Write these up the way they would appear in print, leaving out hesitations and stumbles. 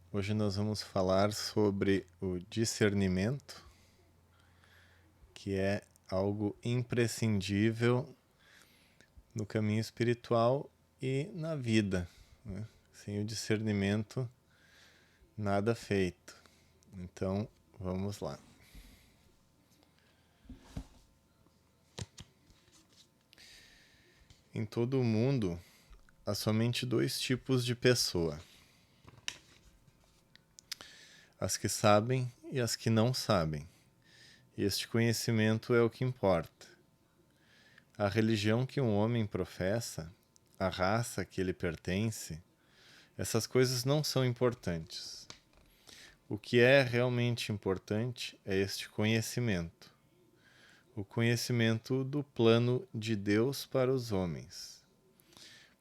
Hoje nós vamos falar sobre o discernimento, que é algo imprescindível no caminho espiritual e na vida, né? Sem o discernimento, nada feito. Então, vamos lá. Em todo o mundo, há somente dois tipos de pessoa: as que sabem e as que não sabem. E este conhecimento é o que importa. A religião que um homem professa, a raça que ele pertence, essas coisas não são importantes. O que é realmente importante é este conhecimento. O conhecimento do plano de Deus para os homens.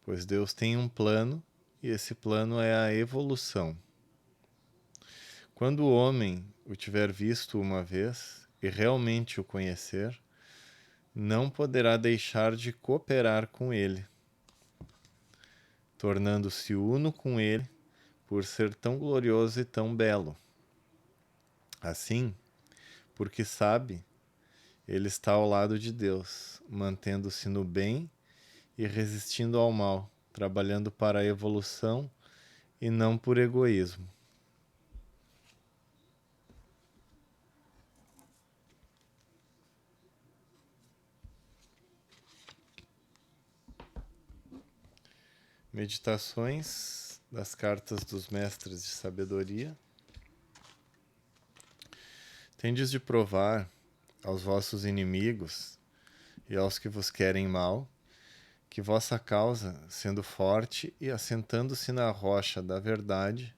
Pois Deus tem um plano e esse plano é a evolução. Quando o homem o tiver visto uma vez e realmente o conhecer, não poderá deixar de cooperar com ele, tornando-se uno com ele por ser tão glorioso e tão belo. Assim, porque sabe, ele está ao lado de Deus, mantendo-se no bem e resistindo ao mal, trabalhando para a evolução e não por egoísmo. Meditações das Cartas dos Mestres de Sabedoria. Tendes de provar aos vossos inimigos e aos que vos querem mal, que vossa causa, sendo forte e assentando-se na rocha da verdade,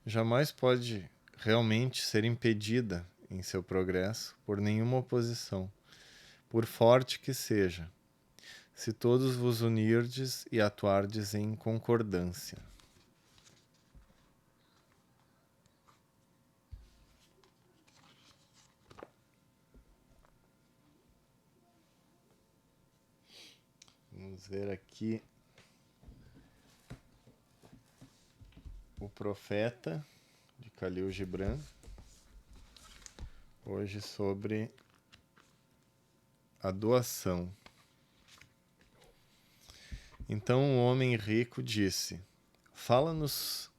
jamais pode realmente ser impedida em seu progresso por nenhuma oposição, por forte que seja, se todos vos unirdes e atuardes em concordância. Vamos ver aqui o Profeta, de Khalil Gibran, hoje sobre a doação. Então um homem rico disse: fala-nos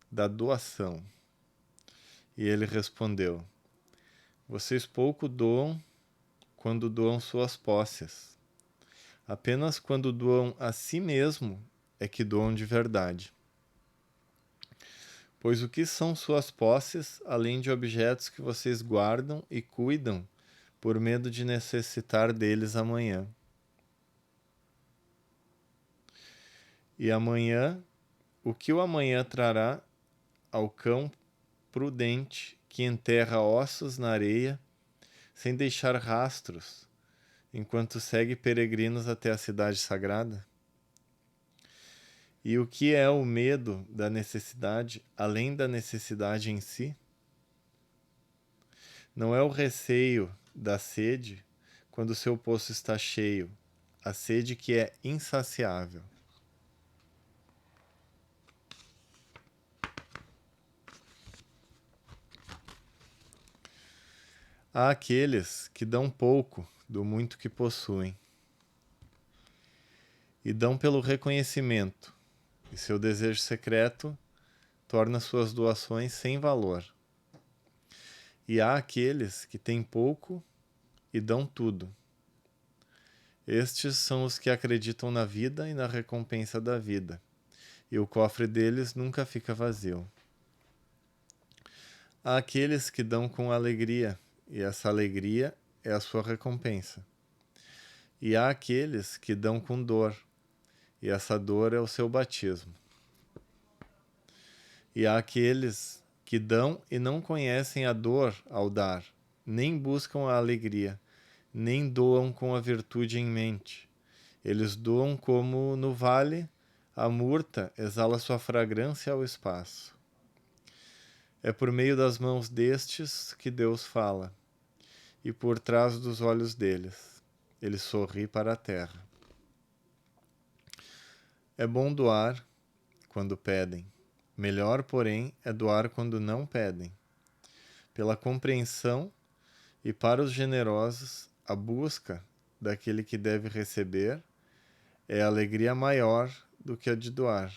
da doação. E ele respondeu: vocês pouco doam quando doam suas posses. Apenas quando doam a si mesmo é que doam de verdade. Pois o que são suas posses, além de objetos que vocês guardam e cuidam por medo de necessitar deles amanhã? E amanhã, o que o amanhã trará ao cão prudente que enterra ossos na areia sem deixar rastros, enquanto segue peregrinos até a cidade sagrada? E o que é o medo da necessidade, além da necessidade em si? Não é o receio da sede quando seu poço está cheio, a sede que é insaciável. Há aqueles que dão pouco do muito que possuem, e dão pelo reconhecimento, e seu desejo secreto torna suas doações sem valor. E há aqueles que têm pouco e dão tudo. Estes são os que acreditam na vida e na recompensa da vida, e o cofre deles nunca fica vazio. Há aqueles que dão com alegria, e essa alegria é a sua recompensa. E há aqueles que dão com dor, e essa dor é o seu batismo. E há aqueles que dão e não conhecem a dor ao dar, nem buscam a alegria, nem doam com a virtude em mente. Eles doam como no vale a murta exala sua fragrância ao espaço. É por meio das mãos destes que Deus fala, e por trás dos olhos deles. Ele sorri para a terra. É bom doar quando pedem, Melhor, porém, é doar quando não pedem. Pela compreensão e para os generosos, a busca daquele que deve receber é alegria maior do que a de doar.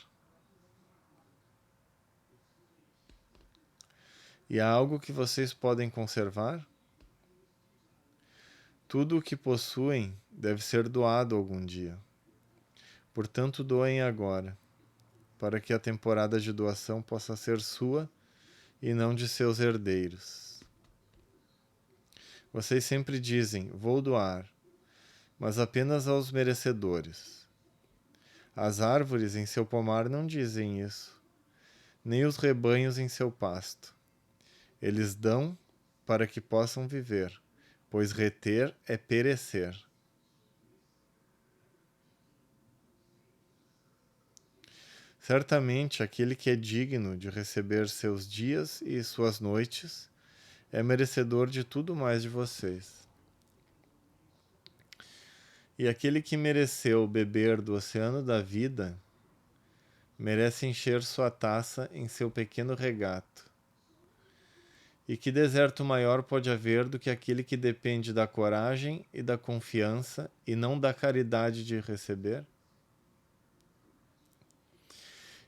E há algo que vocês podem conservar? Tudo o que possuem deve ser doado algum dia. Portanto, doem agora, para que a temporada de doação possa ser sua e não de seus herdeiros. Vocês sempre dizem, vou doar, mas apenas aos merecedores. As árvores em seu pomar não dizem isso, nem os rebanhos em seu pasto. Eles dão para que possam viver, pois reter é perecer. Certamente aquele que é digno de receber seus dias e suas noites é merecedor de tudo mais de vocês. E aquele que mereceu beber do oceano da vida merece encher sua taça em seu pequeno regato. E que deserto maior pode haver do que aquele que depende da coragem e da confiança e não da caridade de receber?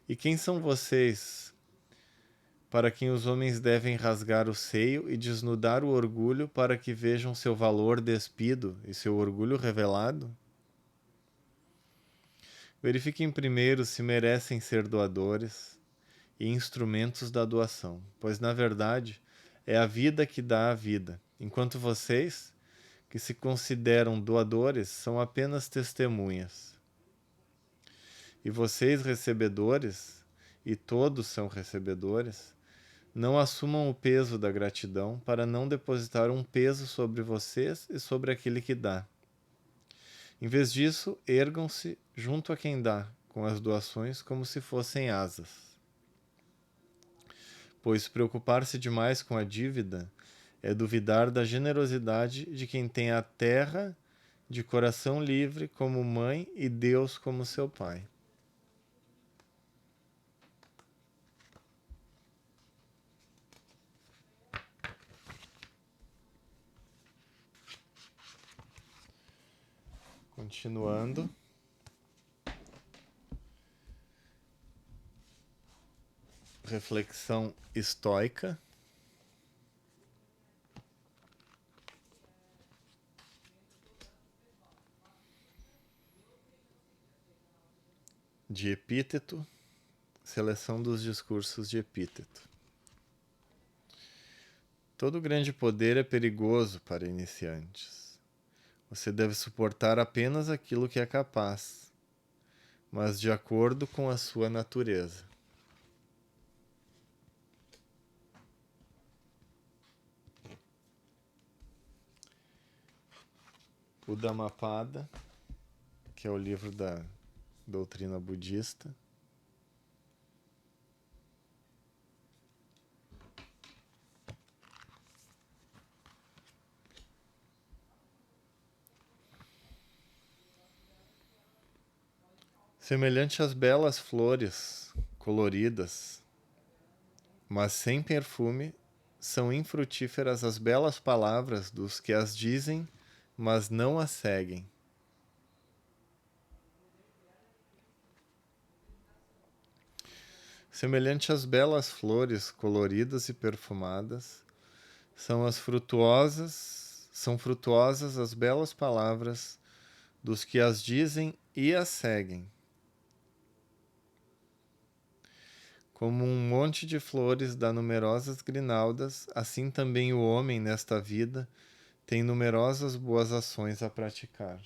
E quem são vocês para quem os homens devem rasgar o seio e desnudar o orgulho para que vejam seu valor despido e seu orgulho revelado? Verifiquem primeiro se merecem ser doadores e instrumentos da doação, pois na verdade é a vida que dá a vida, enquanto vocês, que se consideram doadores, são apenas testemunhas. E vocês, recebedores, e todos são recebedores, não assumam o peso da gratidão para não depositar um peso sobre vocês e sobre aquele que dá. Em vez disso, ergam-se junto a quem dá, com as doações como se fossem asas. Pois preocupar-se demais com a dívida é duvidar da generosidade de quem tem a terra de coração livre como mãe e Deus como seu pai. Continuando. Reflexão estoica. De Epíteto. Seleção dos discursos de Epíteto. Todo grande poder é perigoso para iniciantes. Você deve suportar apenas aquilo que é capaz, mas de acordo com a sua natureza. O Dhammapada, que é o livro da doutrina budista. Semelhante às belas flores coloridas, mas sem perfume, são infrutíferas as belas palavras dos que as dizem, mas não as seguem. Semelhante às belas flores coloridas e perfumadas, são frutuosas as belas palavras dos que as dizem e as seguem. Como um monte de flores dá numerosas grinaldas, assim também o homem nesta vida tem numerosas boas ações a praticar.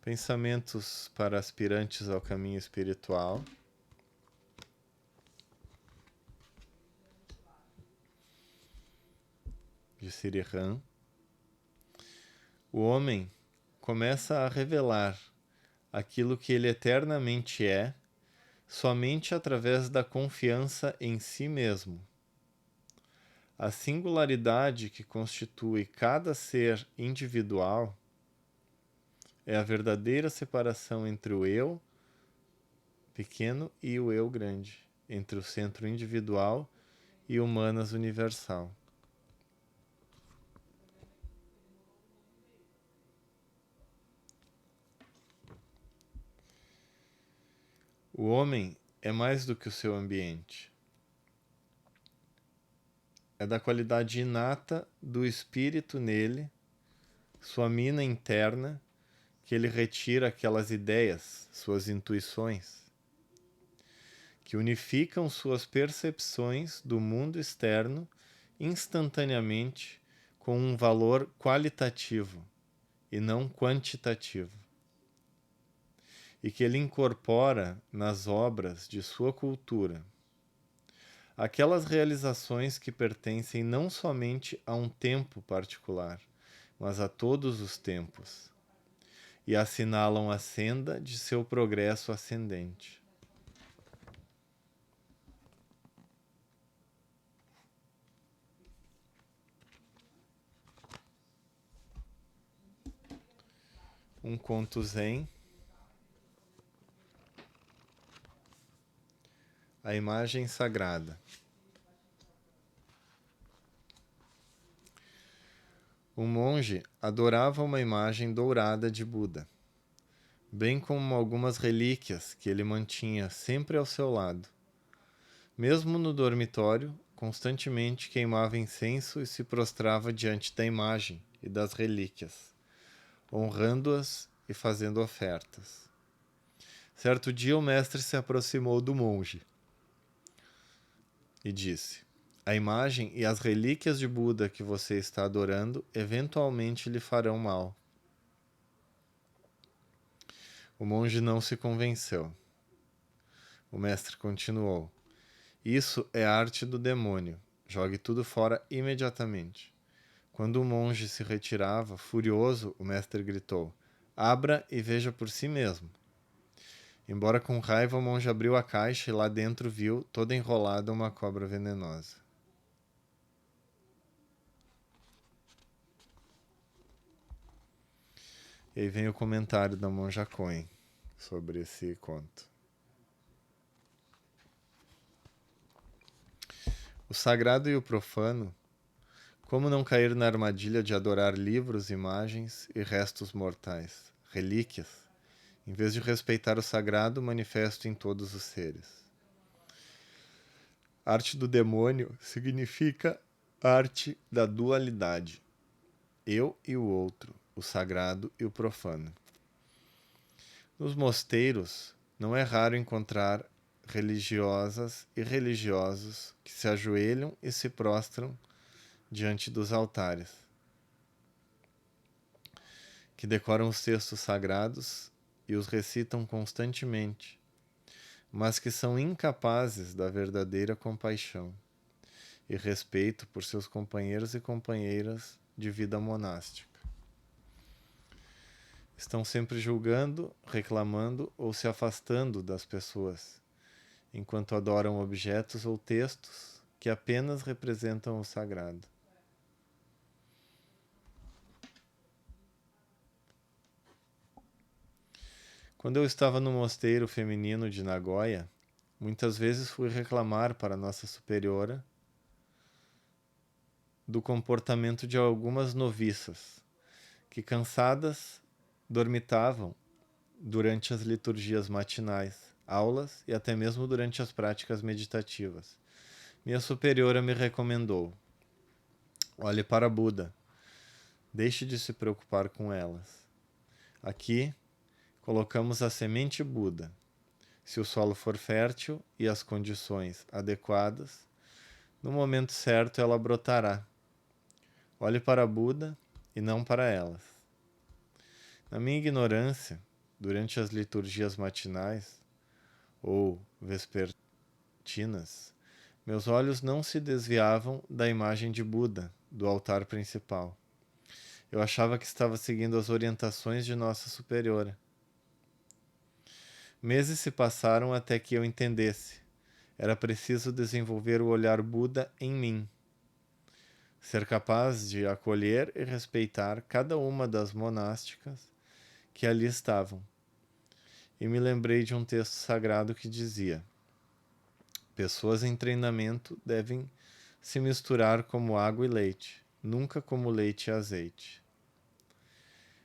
Pensamentos para aspirantes ao caminho espiritual. De Sirihan. O homem começa a revelar aquilo que ele eternamente é somente através da confiança em si mesmo. A singularidade que constitui cada ser individual é a verdadeira separação entre o eu pequeno e o eu grande, entre o centro individual e o manas universal. O homem é mais do que o seu ambiente. É da qualidade inata do espírito nele, sua mina interna, que ele retira aquelas ideias, suas intuições, que unificam suas percepções do mundo externo instantaneamente com um valor qualitativo e não quantitativo, e que ele incorpora nas obras de sua cultura aquelas realizações que pertencem não somente a um tempo particular, mas a todos os tempos, e assinalam a senda de seu progresso ascendente. Um conto zen, a imagem sagrada. Um monge adorava uma imagem dourada de Buda, bem como algumas relíquias que ele mantinha sempre ao seu lado. Mesmo no dormitório, constantemente queimava incenso e se prostrava diante da imagem e das relíquias, honrando-as e fazendo ofertas. Certo dia o mestre se aproximou do monge e disse: a imagem e as relíquias de Buda que você está adorando eventualmente lhe farão mal. O monge não se convenceu. O mestre continuou: isso é arte do demônio. Jogue tudo fora imediatamente. Quando o monge se retirava, furioso, o mestre gritou: abra e veja por si mesmo. Embora com raiva, o monge abriu a caixa e lá dentro viu, toda enrolada, uma cobra venenosa. E aí vem o comentário da monja Coen sobre esse conto. O sagrado e o profano, como não cair na armadilha de adorar livros, imagens e restos mortais, relíquias, em vez de respeitar o sagrado manifesto em todos os seres? Arte do demônio significa arte da dualidade, eu e o outro, o sagrado e o profano. Nos mosteiros, não é raro encontrar religiosas e religiosos que se ajoelham e se prostram diante dos altares, que decoram os textos sagrados e os recitam constantemente, mas que são incapazes da verdadeira compaixão e respeito por seus companheiros e companheiras de vida monástica. Estão sempre julgando, reclamando ou se afastando das pessoas, enquanto adoram objetos ou textos que apenas representam o sagrado. Quando eu estava no mosteiro feminino de Nagoya, muitas vezes fui reclamar para nossa superiora do comportamento de algumas noviças, que cansadas dormitavam durante as liturgias matinais, aulas e até mesmo durante as práticas meditativas. Minha superiora me recomendou: olhe para Buda, deixe de se preocupar com elas. Aqui colocamos a semente Buda. Se o solo for fértil e as condições adequadas, no momento certo ela brotará. Olhe para Buda e não para elas. Na minha ignorância, durante as liturgias matinais ou vespertinas, meus olhos não se desviavam da imagem de Buda do altar principal. Eu achava que estava seguindo as orientações de Nossa Superiora. Meses se passaram até que eu entendesse. Era preciso desenvolver o olhar Buda em mim, ser capaz de acolher e respeitar cada uma das monásticas que ali estavam. E me lembrei de um texto sagrado que dizia: pessoas em treinamento devem se misturar como água e leite, nunca como leite e azeite.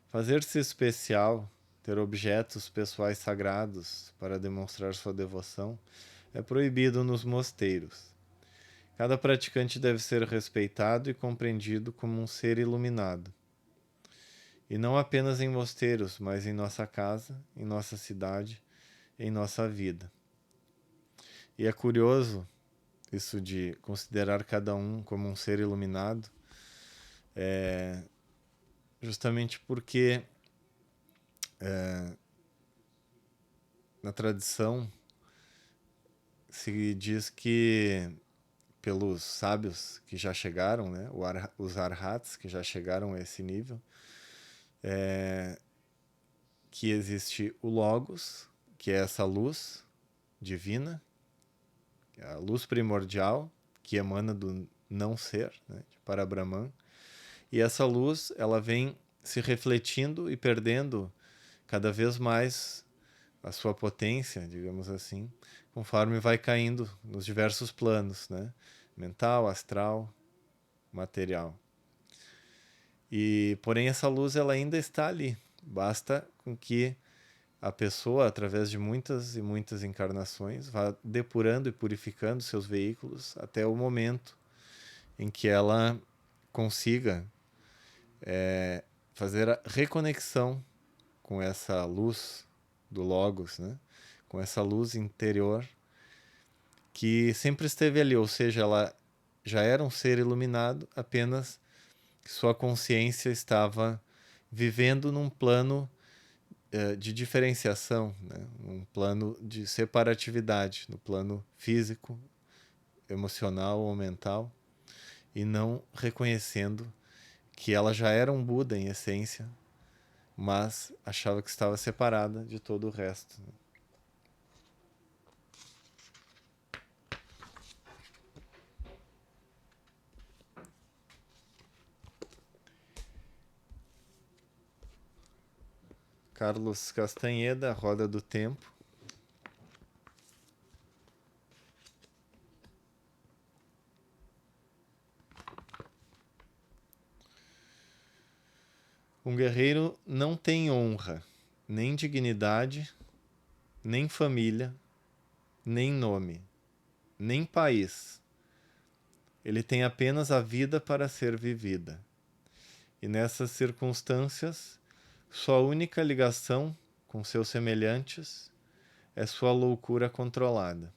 Fazer-se especial, ter objetos pessoais sagrados para demonstrar sua devoção, é proibido nos mosteiros. Cada praticante deve ser respeitado e compreendido como um ser iluminado. E não apenas em mosteiros, mas em nossa casa, em nossa cidade, em nossa vida. E é curioso isso de considerar cada um como um ser iluminado, justamente porque na tradição se diz que pelos sábios que já chegaram, né, os arhats que já chegaram a esse nível, que existe o Logos, que é essa luz divina, a luz primordial que emana do não ser, né, de Parabrahman, e essa luz ela vem se refletindo e perdendo cada vez mais a sua potência, digamos assim, conforme vai caindo nos diversos planos, né, mental, astral, material. E porém essa luz ela ainda está ali. Basta com que a pessoa, através de muitas e muitas encarnações, vá depurando e purificando seus veículos até o momento em que ela consiga fazer a reconexão com essa luz do Logos, né? Com essa luz interior que sempre esteve ali, ou seja, ela já era um ser iluminado, apenas que sua consciência estava vivendo num plano de diferenciação, né? Um plano de separatividade, no plano físico, emocional ou mental, e não reconhecendo que ela já era um Buda em essência, mas achava que estava separada de todo o resto. Carlos Castanheda, Roda do Tempo. Um guerreiro não tem honra, nem dignidade, nem família, nem nome, nem país. Ele tem apenas a vida para ser vivida. E nessas circunstâncias, sua única ligação com seus semelhantes é sua loucura controlada.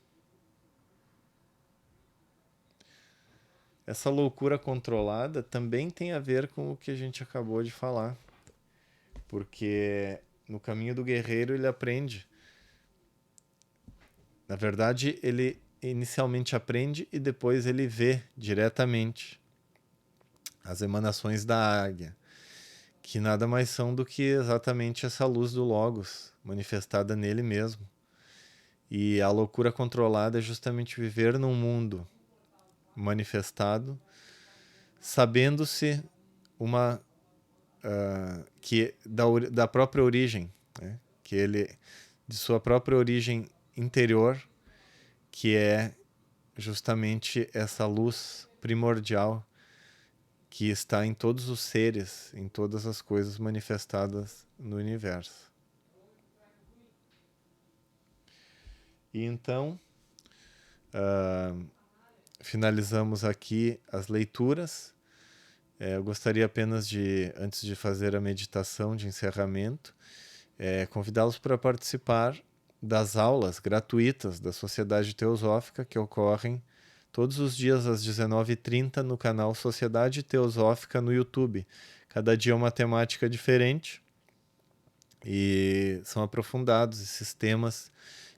Essa loucura controlada também tem a ver com o que a gente acabou de falar, porque no caminho do guerreiro ele aprende. Na verdade, ele inicialmente aprende e depois ele vê diretamente as emanações da águia, que nada mais são do que exatamente essa luz do Logos manifestada nele mesmo. E a loucura controlada é justamente viver num mundo manifestado, sabendo-se uma que da própria origem, né? Que ele de sua própria origem interior, que é justamente essa luz primordial que está em todos os seres, em todas as coisas manifestadas no universo. E então, finalizamos aqui as leituras. Eu gostaria apenas de, antes de fazer a meditação de encerramento, convidá-los para participar das aulas gratuitas da Sociedade Teosófica que ocorrem todos os dias às 19h30 no canal Sociedade Teosófica no YouTube. Cada dia uma temática diferente e são aprofundados esses temas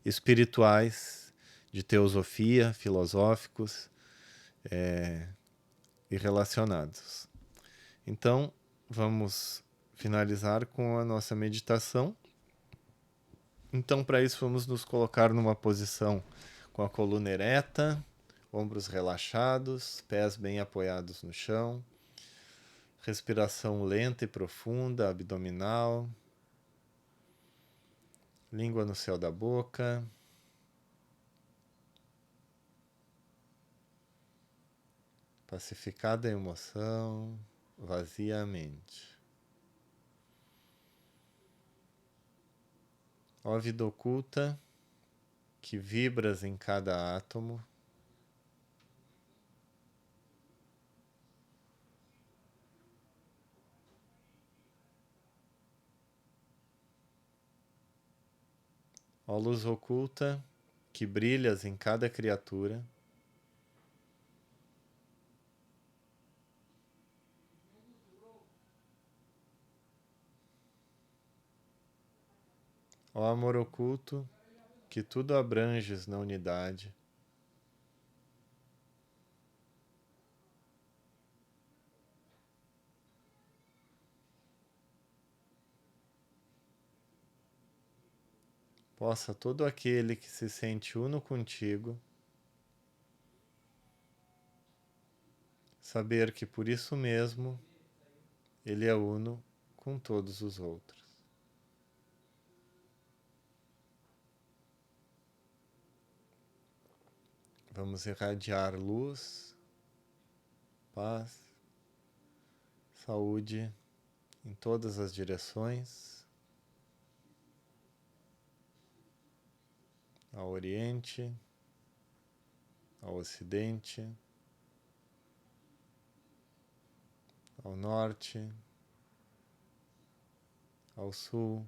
espirituais, de teosofia, filosóficos e relacionados. Então, vamos finalizar com a nossa meditação. Então, para isso, vamos nos colocar numa posição com a coluna ereta, ombros relaxados, pés bem apoiados no chão, respiração lenta e profunda, abdominal, língua no céu da boca. Pacificada a emoção, vazia a mente. Ó vida oculta, que vibras em cada átomo, ó luz oculta, que brilhas em cada criatura, ó amor oculto, que tudo abranges na unidade, possa todo aquele que se sente uno contigo saber que por isso mesmo ele é uno com todos os outros. Vamos irradiar luz, paz, saúde em todas as direções, ao Oriente, ao Ocidente, ao Norte, ao Sul,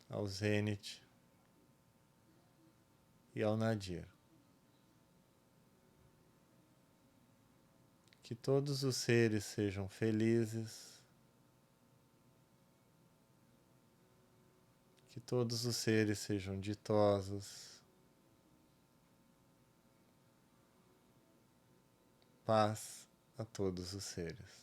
ao Zênite e ao Nadir. Que todos os seres sejam felizes, que todos os seres sejam ditosos, paz a todos os seres.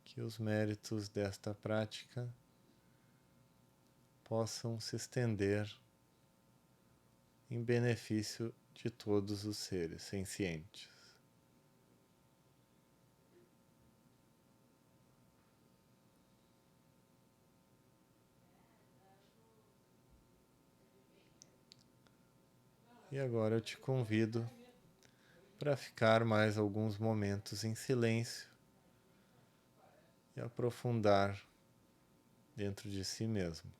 Que os méritos desta prática possam se estender em benefício de todos os seres sencientes. E agora eu te convido para ficar mais alguns momentos em silêncio e aprofundar dentro de si mesmo.